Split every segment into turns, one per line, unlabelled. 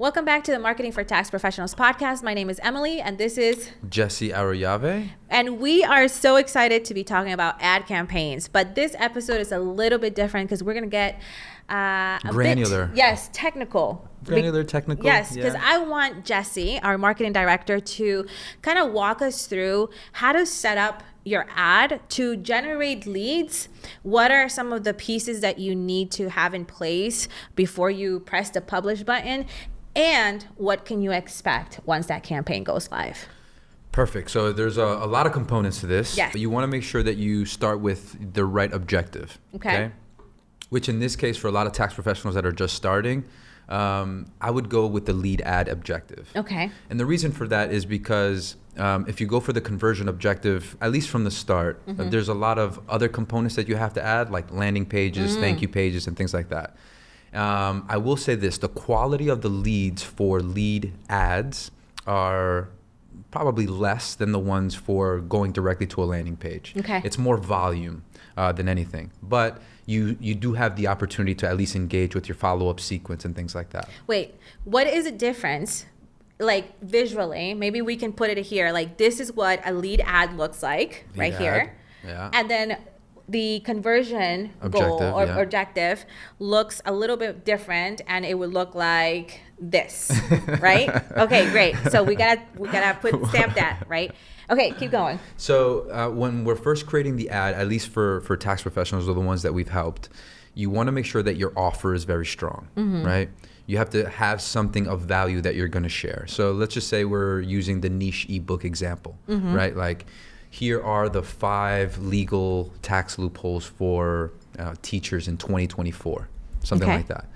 Welcome back to the Marketing for Tax Professionals podcast. My name is Emily, and this is
Jesse Arroyave.
And we are so excited to be talking about ad campaigns. But this episode is a little bit different because we're going to get
granular.
Technical.
Technical.
Yes, because I want Jesse, our marketing director, to kind of walk us through how to set up your ad to generate leads. What are some of the pieces that you need to have in place before you press the publish button? And what can you expect once that campaign goes live?
Perfect. So there's a lot of components to this.
Yes.
But you want to make sure that you start with the right objective.
Okay.
Which in this case, for a lot of tax professionals that are just starting, I would go with the lead ad objective.
Okay.
And the reason for that is because if you go for the conversion objective, at least from the start, there's a lot of other components that you have to add, like landing pages, thank you pages, and things like that. I will say this, the quality of the leads for lead ads are probably less than the ones for going directly to a landing page.
Okay.
It's more volume than anything. But you do have the opportunity to at least engage with your follow-up sequence and things like that.
Wait, what is the difference? Like visually, maybe we can put it here. Like this is what a lead ad looks like right here.
Yeah.
And then the conversion goal or objective looks a little bit different, and it would look like this, right? Okay, great. So we gotta stamp that, right? Okay, keep going.
So when we're first creating the ad, at least for tax professionals or the ones that we've helped, you want to make sure that your offer is very strong, right? You have to have something of value that you're going to share. So let's just say we're using the niche ebook example, right? Like, here are the 5 legal tax loopholes for teachers in 2024, something like that.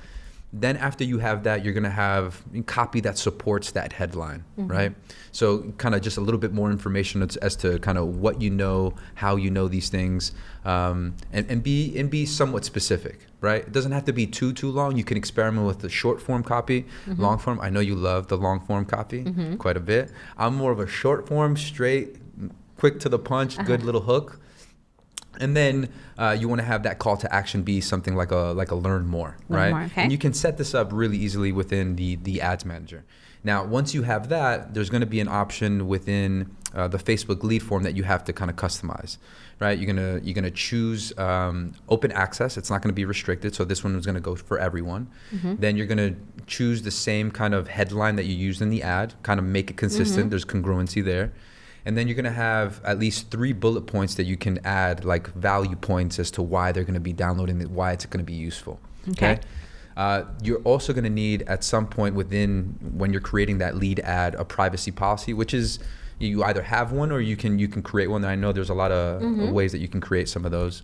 Then after you have that, you're going to have copy that supports that headline, right? So kind of just a little bit more information as to kind of what you know, how you know these things, and be somewhat specific, right? It doesn't have to be too long. You can experiment with the short form copy, long form. I know you love the long form copy quite a bit. I'm more of a short form, straight, quick to the punch, good little hook. And then you want to have that call to action be something like a learn more, right?
Okay.
And you can set this up really easily within the ads manager. Now, once you have that, there's going to be an option within the Facebook lead form that you have to kind of customize, right? You're gonna choose open access. It's not going to be restricted, so this one is going to go for everyone. Then you're going to choose the same kind of headline that you used in the ad, kind of make it consistent. There's congruency there. And then you're going to have at least 3 bullet points that you can add, like value points as to why they're going to be downloading it, why it's going to be useful. Okay. You're also going to need at some point when you're creating that lead ad, a privacy policy, which is you either have one or you can create one. I know there's a lot of ways that you can create some of those.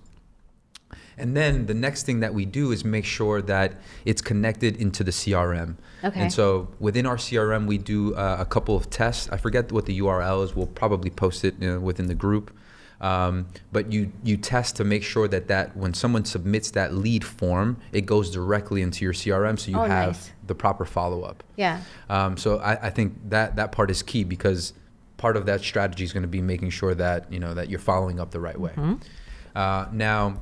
And then the next thing that we do is make sure that it's connected into the CRM.
Okay.
And so within our CRM, we do a couple of tests. I forget what the URL is. We'll probably post it within the group. But you test to make sure that when someone submits that lead form, it goes directly into your CRM, so you have the proper follow-up.
Yeah.
So I think that part is key, because part of that strategy is going to be making sure that that you're following up the right way. Now,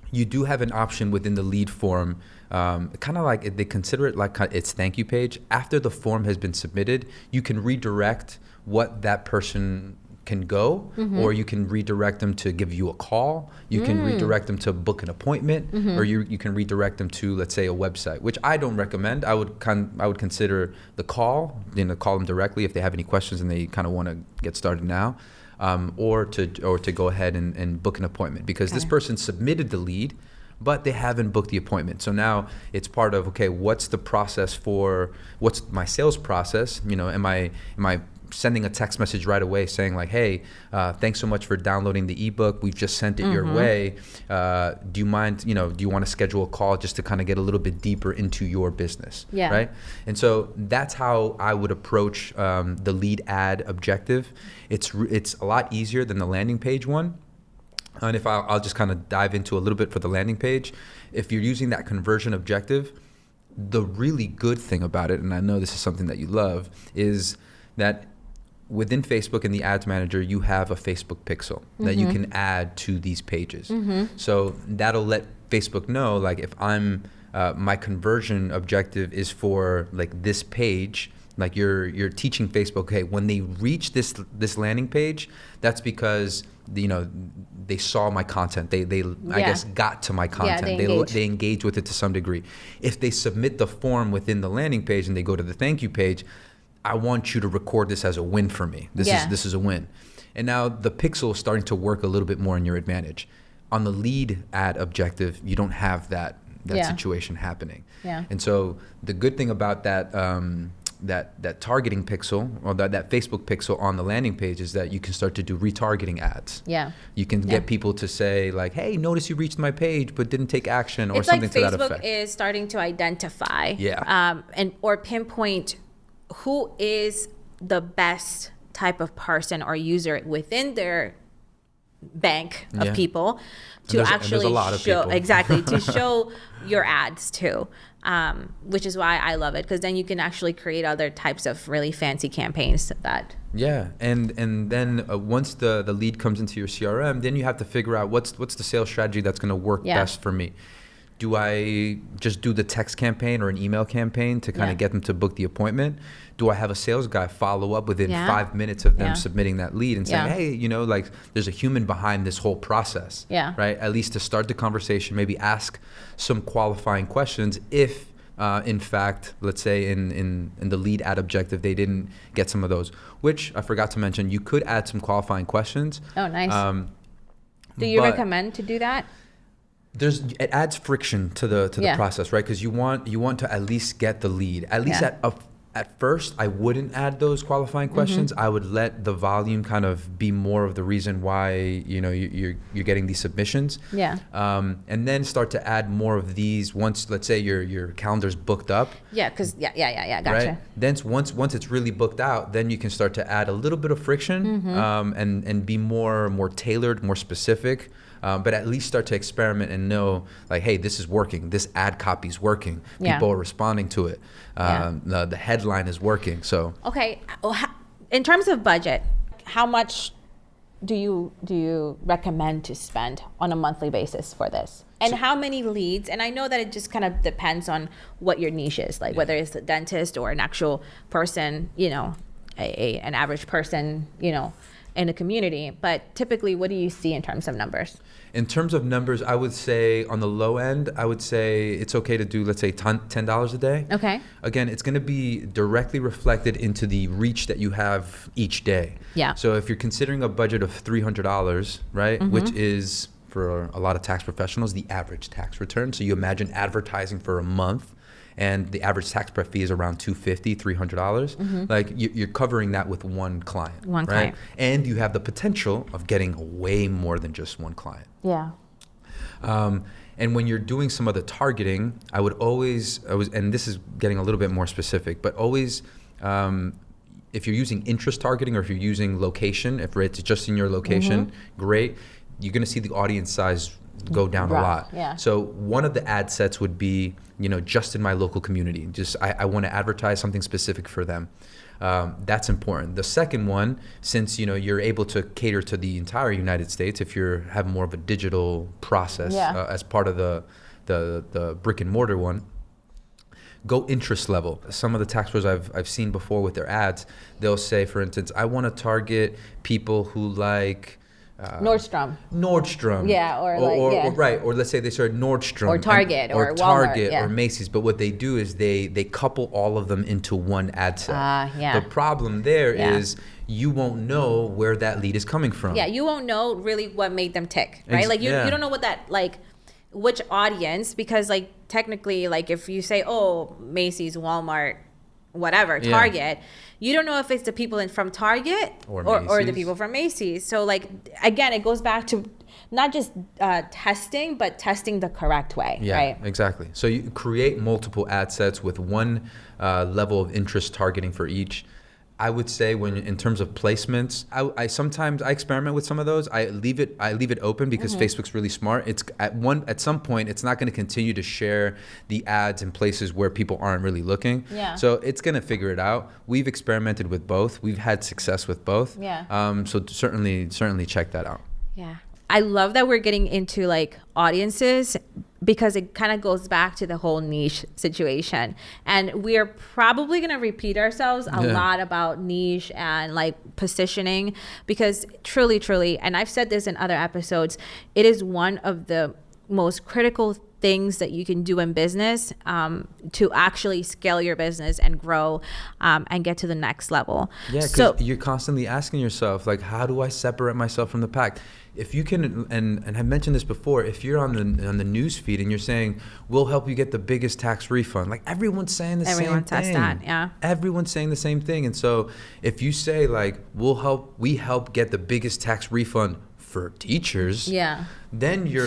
you do have an option within the lead form, kind of like they consider it like its thank you page. After the form has been submitted, you can redirect what that person can go, or you can redirect them to give you a call. You can redirect them to book an appointment, or you can redirect them to, let's say, a website, which I don't recommend. I would consider the call, call them directly if they have any questions and they kind of want to get started now. Or to go ahead and book an appointment, because this person submitted the lead, but they haven't booked the appointment. So now it's part of, okay, what's my sales process? Am I sending a text message right away saying like, hey, thanks so much for downloading the ebook. We've just sent it your way. Do you mind, do you want to schedule a call just to kind of get a little bit deeper into your business? Yeah. Right. And so that's how I would approach the lead ad objective. It's a lot easier than the landing page one. And if I'll just kind of dive into a little bit for the landing page. If you're using that conversion objective, the really good thing about it, and I know this is something that you love, is that within Facebook in the ads manager, you have a Facebook pixel that you can add to these pages. So that'll let Facebook know, like, if I'm my conversion objective is for like this page. Like you're teaching Facebook, okay, when they reach this landing page, that's because they saw my content. They I guess got to my content. They engage with it to some degree. If they submit the form within the landing page and they go to the thank you page, I want you to record this as a win for me. This is a win. And now the pixel is starting to work a little bit more in your advantage. On the lead ad objective, you don't have that situation happening.
Yeah.
And so the good thing about that that targeting pixel or that Facebook pixel on the landing page is that you can start to do retargeting ads.
Yeah.
You can get people to say like, hey, notice you reached my page but didn't take action or something to that effect.
It's like Facebook is starting to identify or pinpoint who is the best type of person or user within their bank of people to actually show to show your ads to, which is why I love it, because then you can actually create other types of really fancy campaigns that and then once the lead comes into your CRM, then you have to figure out what's the sales strategy that's going to work best for me. Do I just do the text campaign or an email campaign to kind of get them to book the appointment? Do I have a sales guy follow up within 5 minutes of them submitting that lead and saying, hey, like there's a human behind this whole process, right? At least to start the conversation, maybe ask some qualifying questions if, in fact, let's say in the lead ad objective, they didn't get some of those, which I forgot to mention, you could add some qualifying questions. Oh, nice. Do you recommend to do that?
It adds friction to the process, right? Because you want to at least get the lead. At least at first, I wouldn't add those qualifying questions. I would let the volume kind of be more of the reason why you're getting these submissions.
Yeah.
And then start to add more of these once, let's say your calendar's booked up.
Yeah, because gotcha.
Right? Then once it's really booked out, then you can start to add a little bit of friction and be more tailored, more specific. But at least start to experiment and know, like, hey, this is working. This ad copy is working. People are responding to it. The headline is working. So
okay, in terms of budget, how much do you recommend to spend on a monthly basis for this? And how many leads? And I know that it just kind of depends on what your niche is, like whether it's a dentist or an actual person, an average person, in a community. But typically, what do you see in terms of numbers?
In terms of numbers, I would say on the low end, I would say it's okay to do, let's say, $10 a day.
Okay.
Again, it's going to be directly reflected into the reach that you have each day.
Yeah.
So if you're considering a budget of $300, right, which is for a lot of tax professionals the average tax return. So you imagine advertising for a month, and the average tax prep fee is around $250, $300. Like you're covering that with one client. Right? And you have the potential of getting way more than just one client.
Yeah.
And when you're doing some of the targeting, I would always, and this is getting a little bit more specific, but always, if you're using interest targeting or if you're using location, if it's just in your location, great. You're going to see the audience size go down a lot.
Yeah.
So one of the ad sets would be, just in my local community. Just I want to advertise something specific for them. That's important. The second one, since you're able to cater to the entire United States, if you have more of a digital process as part of the brick and mortar one, go interest level. Some of the tax pros I've seen before with their ads, they'll say, for instance, I want to target people who like
Nordstrom.
Yeah, or let's say they start Nordstrom
or Target or
Target
Walmart,
or Macy's. But what they do is they couple all of them into one ad set. The problem there is you won't know where that lead is coming from.
Yeah, you won't know really what made them tick, right? Like you don't know what that which audience, because technically if you say Macy's, Walmart, whatever, Target, you don't know if it's the people from Target or the people from Macy's. So again, it goes back to not just testing, but testing the correct way, right?
Exactly. So you create multiple ad sets with one level of interest targeting for each. I would say in terms of placements, I sometimes experiment with some of those. I leave it open because Facebook's really smart. It's at some point it's not going to continue to share the ads in places where people aren't really looking.
Yeah.
So it's going to figure it out. We've experimented with both. We've had success with both.
Yeah.
So certainly check that out.
Yeah. I love that we're getting into audiences because it kind of goes back to the whole niche situation. And we are probably going to repeat ourselves a lot about niche and like positioning, because truly, and I've said this in other episodes, it is one of the most critical things that you can do in business to actually scale your business and grow and get to the next level.
Yeah, because you're constantly asking yourself, like, how do I separate myself from the pack? If you can, and I've mentioned this before, if you're on the news feed and you're saying, we'll help you get the biggest tax refund, like everyone's saying the same thing.
Everyone says that, yeah.
Everyone's saying the same thing. And so if you say like, we help get the biggest tax refund for teachers, then you're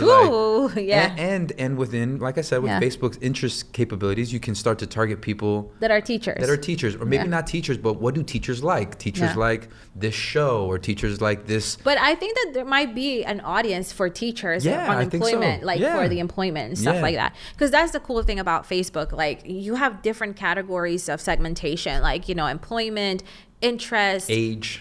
and within, like I said, with Facebook's interest capabilities, you can start to target people
that are teachers,
or maybe not teachers, but what do teachers like? Teachers like this show, or teachers like this.
But I think that there might be an audience for teachers on employment, for the employment and stuff like that. Because that's the cool thing about Facebook. Like, you have different categories of segmentation, like, you know, employment, interest,
age,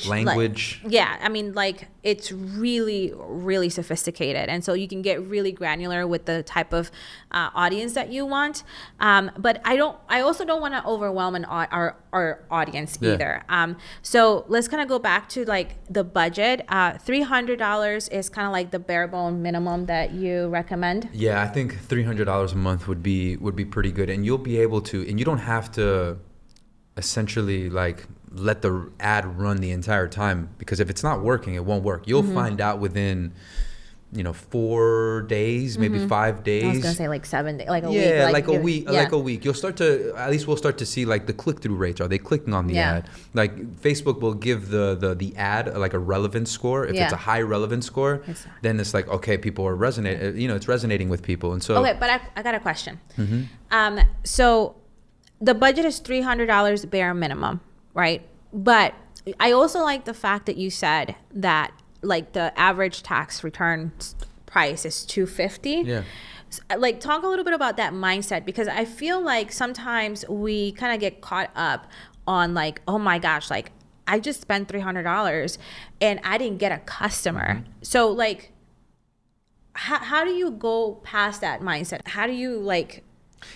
language.
I mean, like, it's really sophisticated, and so you can get really granular with the type of audience that you want. But I also don't want to overwhelm our audience either. So let's kind of go back to like the budget. $300 is kind of like the bare bone minimum that you recommend.
Yeah, I think $300 a month would be pretty good, and you'll be able to, and you don't have to essentially like let the ad run the entire time, because if it's not working, it won't work. You'll find out within 4 days, maybe 5 days.
I was gonna say like 7 days, like a week.
Yeah, like a week. You'll start to, at least we'll start to see like the click-through rates. Are they clicking on the ad? Like Facebook will give the ad like a relevance score. If it's a high relevance score, then it's like, okay, people are resonating. It's resonating with people. And so
okay, but I got a question. So the budget is $300 bare minimum, right? But I also like the fact that you said that like the average tax return price is $250.
Yeah.
Like, talk a little bit about that mindset, because I feel like sometimes we kind of get caught up on like, oh my gosh, like I just spent $300 and I didn't get a customer. So like, how do you go past that mindset? How do you like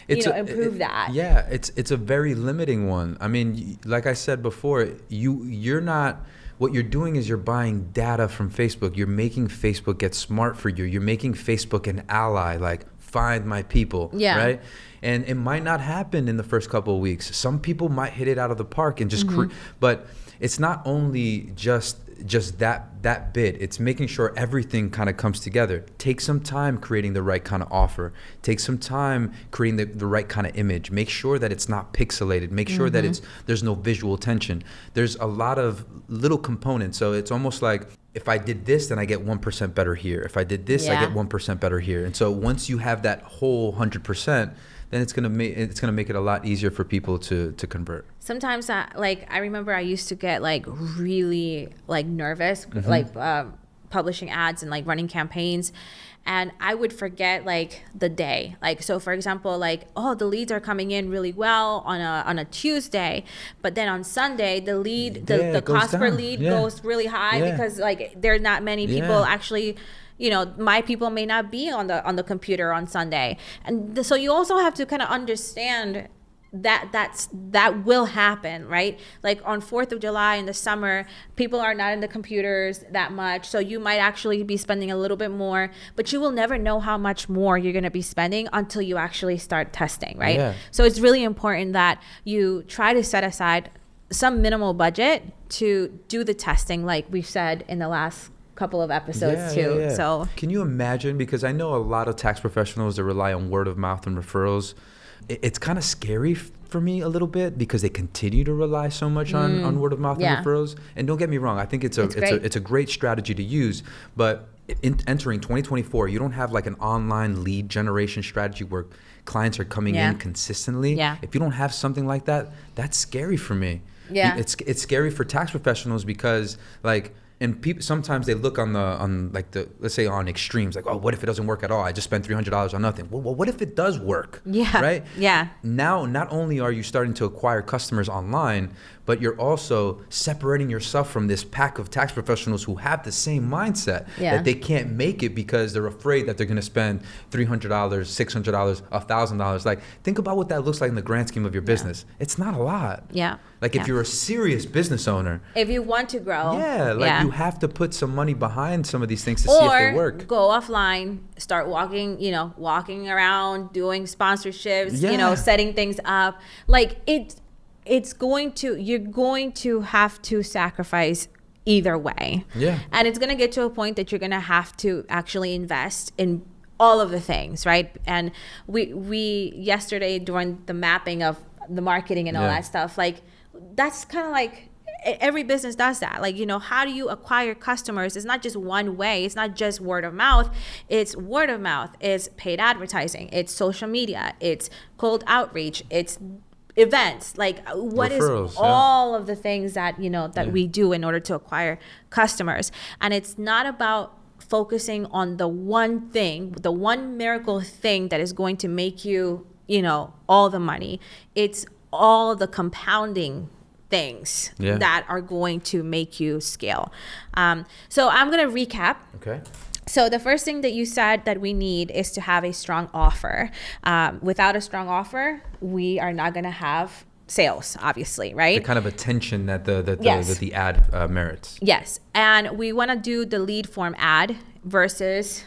improve that?
Yeah, it's a very limiting one. I mean, like I said before, you're not, what you're doing is you're buying data from Facebook. You're making Facebook get smart for you. You're making Facebook an ally, like find my people, right? And it might not happen in the first couple of weeks. Some people might hit it out of the park and just but it's not only just that bit. It's making sure everything kind of comes together. Take some time creating the right kind of offer. Take some time creating the right kind of image. Make sure that it's not pixelated. Make sure that there's no visual tension. There's a lot of little components. So it's almost like, if I did this, then I get 1% better here. If I did this, I get 1% better here. And so once you have that whole 100%, then it's gonna make it a lot easier for people to convert.
Sometimes, like, I remember I used to get like really like nervous, like publishing ads and like running campaigns, and I would forget like the day. Like, so for example, like, oh, the leads are coming in really well on a Tuesday, but then on Sunday the cost per lead goes really high because like there are not many people actually. My people may not be on the computer on Sunday. And so you also have to kind of understand that will happen, right? Like on 4th of July in the summer, people are not in the computers that much. So you might actually be spending a little bit more, but you will never know how much more you're going to be spending until you actually start testing, right? Yeah. So it's really important that you try to set aside some minimal budget to do the testing, like we've said in the last couple of episodes too. Yeah. So
can you imagine, because I know a lot of tax professionals that rely on word of mouth and referrals. It's kind of scary for me a little bit, because they continue to rely so much on word of mouth and referrals. And don't get me wrong, I think it's a great strategy to use, but entering 2024, you don't have like an online lead generation strategy where clients are coming in consistently. If you don't have something like that, that's scary for me. It's scary for tax professionals, because like, And people sometimes they look on let's say on extremes, like, oh, what if it doesn't work at all? I just spent $300 on nothing. Well, what if it does work?
Yeah.
Right?
Yeah.
Now, not only are you starting to acquire customers online, but you're also separating yourself from this pack of tax professionals who have the same mindset that they can't make it because they're afraid that they're going to spend $300, $600, $1,000. Like, think about what that looks like in the grand scheme of your business. It's not a lot.
Yeah.
Like, if you're a serious business owner,
if you want to grow,
you have to put some money behind some of these things to see if they work.
Or go offline, start walking around, doing sponsorships, setting things up. Like, you're going to have to sacrifice either way.
Yeah.
And it's going to get to a point that you're going to have to actually invest in all of the things, right? And we yesterday during the mapping of the marketing and all that stuff, like, that's kind of like every business does that. Like, how do you acquire customers? It's not just one way. It's not just word of mouth. It's word of mouth. It's paid advertising. It's social media. It's cold outreach. It's events. Like, what
Referrals,
is all of the things that we do in order to acquire customers? And it's not about focusing on the one thing, the one miracle thing that is going to make you all the money. It's all the compounding things that are going to make you scale. So I'm going to recap.
Okay.
So the first thing that you said that we need is to have a strong offer. Without a strong offer, we are not going to have sales, obviously, right?
The kind of attention that the ad merits.
Yes. And we want to do the lead form ad versus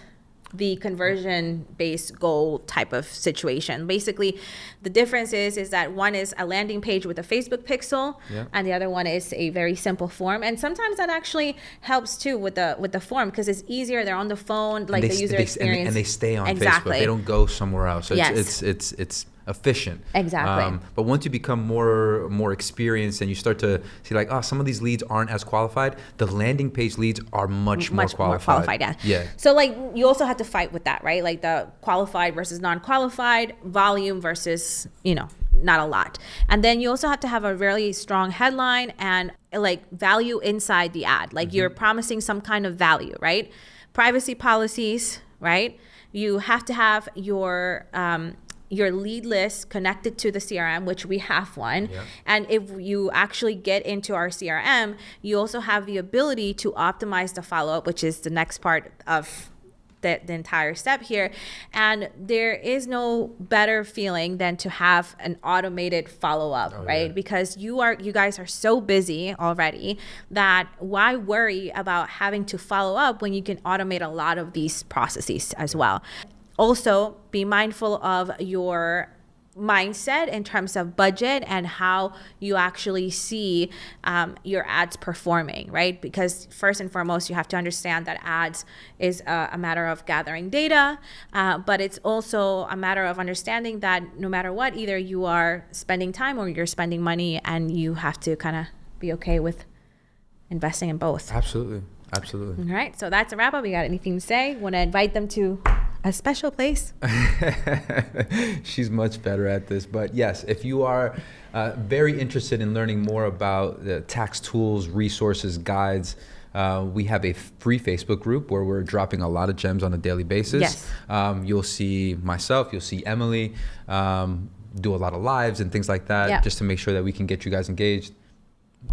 the conversion-based goal type of situation. Basically, the difference is that one is a landing page with a Facebook pixel, and the other one is a very simple form. And sometimes that actually helps too with the form because it's easier. They're on the phone, like the user experience,
and they stay on Facebook. They don't go somewhere else. So it's efficient.
Exactly.
But once you become more experienced and you start to see like, oh, some of these leads aren't as qualified, the landing page leads are much more qualified.
Yeah. So like you also have to fight with that, right? Like the qualified versus non-qualified, volume versus, not a lot. And then you also have to have a really strong headline and like value inside the ad. Like you're promising some kind of value, right? Privacy policies, right? You have to have your lead list connected to the CRM, which we have one. Yeah. And if you actually get into our CRM, you also have the ability to optimize the follow-up, which is the next part of the entire step here. And there is no better feeling than to have an automated follow-up, right? Yeah. Because you guys are so busy already that why worry about having to follow up when you can automate a lot of these processes as well. Also, be mindful of your mindset in terms of budget and how you actually see your ads performing, right? Because first and foremost, you have to understand that ads is a matter of gathering data, but it's also a matter of understanding that no matter what, either you are spending time or you're spending money, and you have to kind of be okay with investing in both.
Absolutely.
All right, so that's a wrap up. You got anything to say? Want to invite them to a special place?
She's much better at this. But yes, if you are very interested in learning more about the tax tools, resources, guides, we have a free Facebook group where we're dropping a lot of gems on a daily basis.
Yes.
You'll see myself, you'll see Emily, do a lot of lives and things like that, just to make sure that we can get you guys engaged.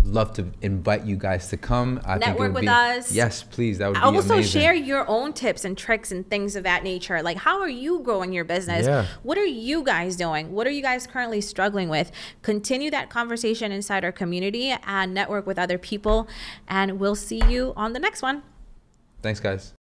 Love to invite you guys to come.
Network with us.
Yes, please. That would be
also
amazing.
Share your own tips and tricks and things of that nature. Like, how are you growing your business?
Yeah.
What are you guys doing? What are you guys currently struggling with? Continue that conversation inside our community and network with other people. And we'll see you on the next one.
Thanks, guys.